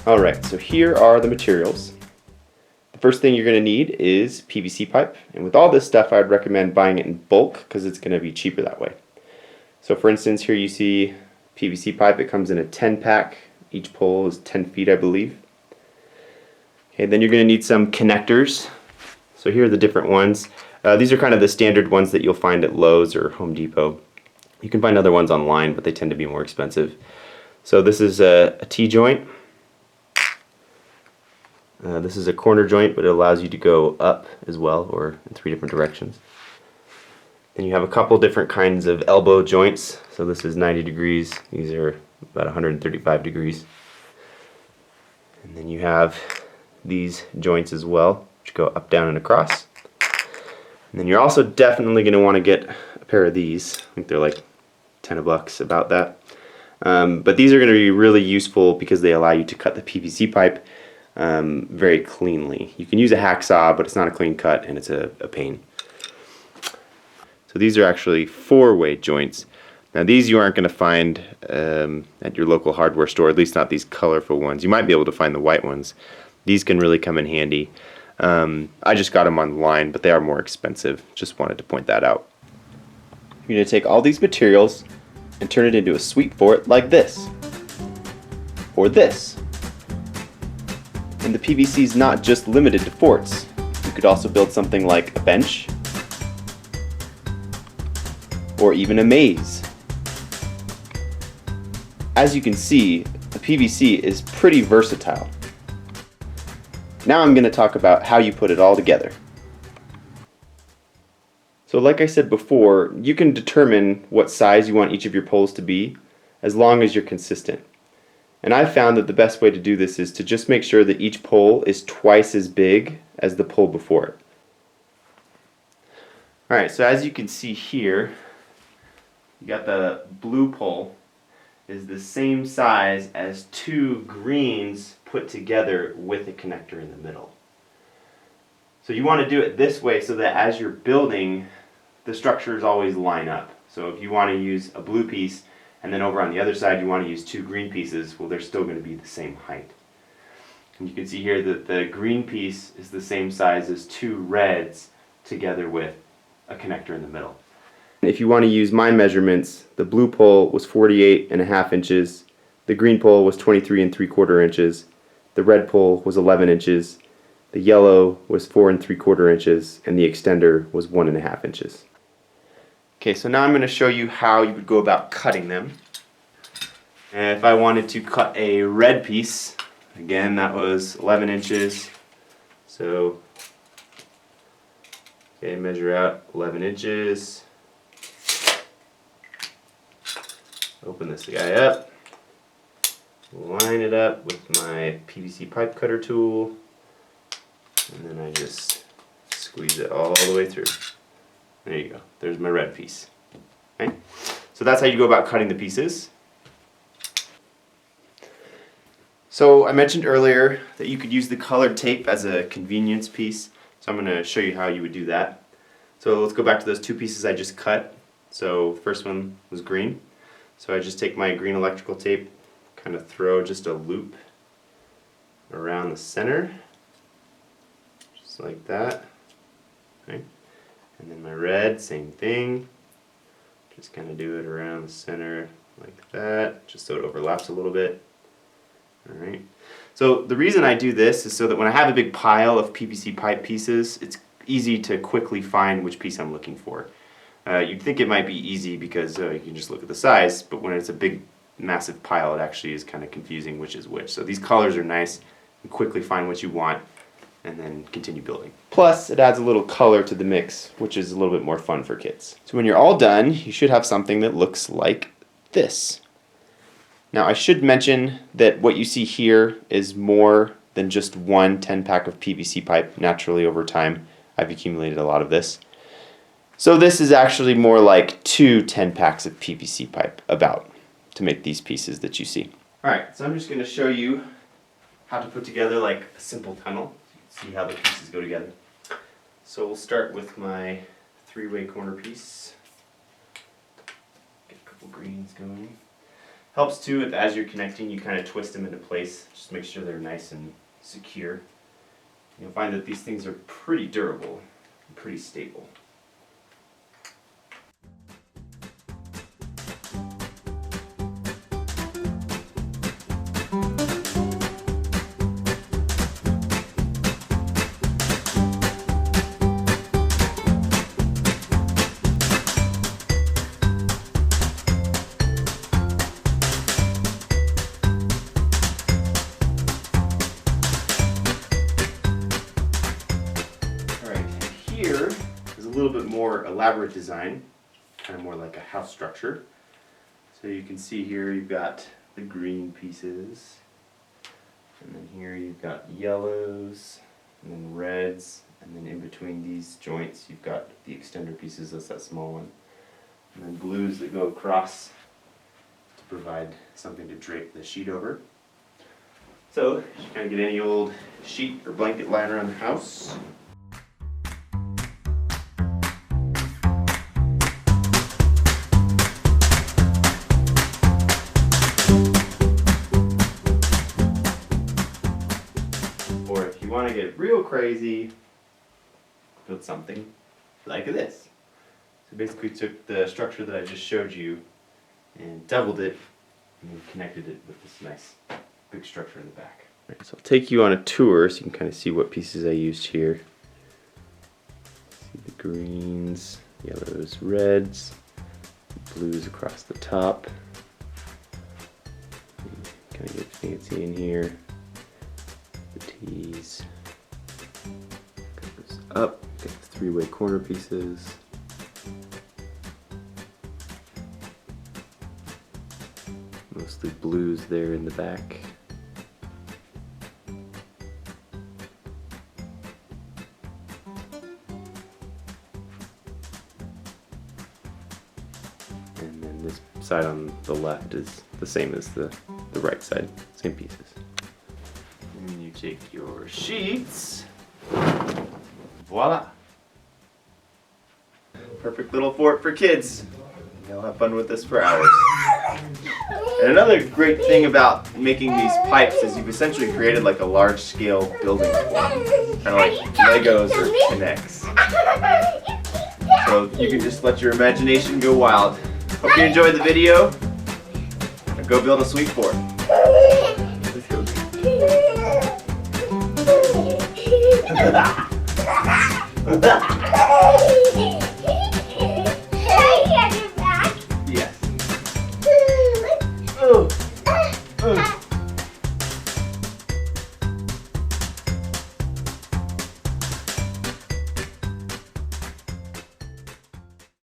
Alright, so here are the materials. The first thing you're going to need is PVC pipe, and with all this stuff I'd recommend buying it in bulk because it's going to be cheaper that way. So for instance, here you see PVC pipe. It comes in a 10 pack. Each pole is 10 feet, I believe. Okay, then you're going to need some connectors. So here are the different ones. These are kind of the standard ones that you'll find at Lowe's or Home Depot. You can find other ones online, but they tend to be more expensive. So this is a T-joint. This is a corner joint, but it allows you to go up as well, or in 3 different directions. Then you have a couple different kinds of elbow joints. So this is 90 degrees. These are about 135 degrees. And then you have these joints as well, which go up, down, and across. And then you're also definitely going to want to get a pair of these. I think they're like $10, about that. But these are going to be really useful because they allow you to cut the PVC pipe very cleanly. You can use a hacksaw, but it's not a clean cut and it's a pain. So these are actually 4-way joints. Now these you aren't going to find at your local hardware store, at least not these colorful ones. You might be able to find the white ones. These can really come in handy. I just got them online, but they are more expensive. Just wanted to point that out. You're going to take all these materials and turn it into a sweep fort like this. Or this. And the PVC is not just limited to forts. You could also build something like a bench, or even a maze. As you can see, the PVC is pretty versatile. Now I'm going to talk about how you put it all together. So like I said before, you can determine what size you want each of your poles to be as long as you're consistent. And I've found that the best way to do this is to just make sure that each pole is twice as big as the pole before it. Alright, so as you can see here, you got the blue pole is the same size as 2 greens put together with a connector in the middle. So you want to do it this way so that as you're building, the structures always line up. So if you want to use a blue piece and then over on the other side you want to use 2 green pieces, well, they're still going to be the same height. And you can see here that the green piece is the same size as 2 reds together with a connector in the middle. If you want to use my measurements, the blue pole was 48.5 inches, the green pole was 23.75 inches, the red pole was 11 inches, the yellow was 4.75 inches, and the extender was 1.5 inches. Okay, so now I'm going to show you how you would go about cutting them. And if I wanted to cut a red piece, again that was 11 inches, so okay, measure out 11 inches. Open this guy up, line it up with my PVC pipe cutter tool, and then I just squeeze it all the way through. There you go. There's my red piece. Okay? So that's how you go about cutting the pieces. So I mentioned earlier that you could use the colored tape as a convenience piece, so I'm going to show you how you would do that. So let's go back to those 2 pieces I just cut. So the first one was green. So I just take my green electrical tape, kind of throw just a loop around the center, just like that. Okay. And then my red, same thing. Just kind of do it around the center like that, just so it overlaps a little bit. Alright. So the reason I do this is so that when I have a big pile of PVC pipe pieces, it's easy to quickly find which piece I'm looking for. You'd think it might be easy because you can just look at the size, but when it's a big, massive pile, it actually is kind of confusing which is which. So these colors are nice. You quickly find what you want and then continue building. Plus, it adds a little color to the mix, which is a little bit more fun for kids. So when you're all done, you should have something that looks like this. Now, I should mention that what you see here is more than just one 10-pack of PVC pipe. Naturally, over time, I've accumulated a lot of this. So this is actually more like 2 10-packs of PVC pipe, about, to make these pieces that you see. Alright, so I'm just going to show you how to put together like a simple tunnel. See how the pieces go together. So we'll start with my 3-way corner piece. Get a couple greens going. Helps too if as you're connecting you kind of twist them into place. Just make sure they're nice and secure. You'll find that these things are pretty durable and pretty stable. Here is a little bit more elaborate design, kind of more like a house structure. So you can see here you've got the green pieces, and then here you've got yellows, and then reds, and then in between these joints you've got the extender pieces, that's that small one, and then blues that go across to provide something to drape the sheet over. So you kind of get any old sheet or blanket lying around the house. Or if you want to get real crazy, build something like this. So basically took the structure that I just showed you and doubled it and then connected it with this nice big structure in the back. Right, so I'll take you on a tour so you can kind of see what pieces I used here. See the greens, yellows, reds, blues across the top. Kind of get fancy in here. The T's. Goes up, get the three-way corner pieces. Mostly blues there in the back. And then this side on the left is the same as the right side, same pieces. And you take your sheets, voila! Perfect little fort for kids. They'll have fun with this for hours. And another great thing about making these pipes is you've essentially created like a large-scale building form, kind of like Legos or Connects. So you can just let your imagination go wild. Hope you enjoyed the video. Now go build a sweet fort. Let's go. Yes.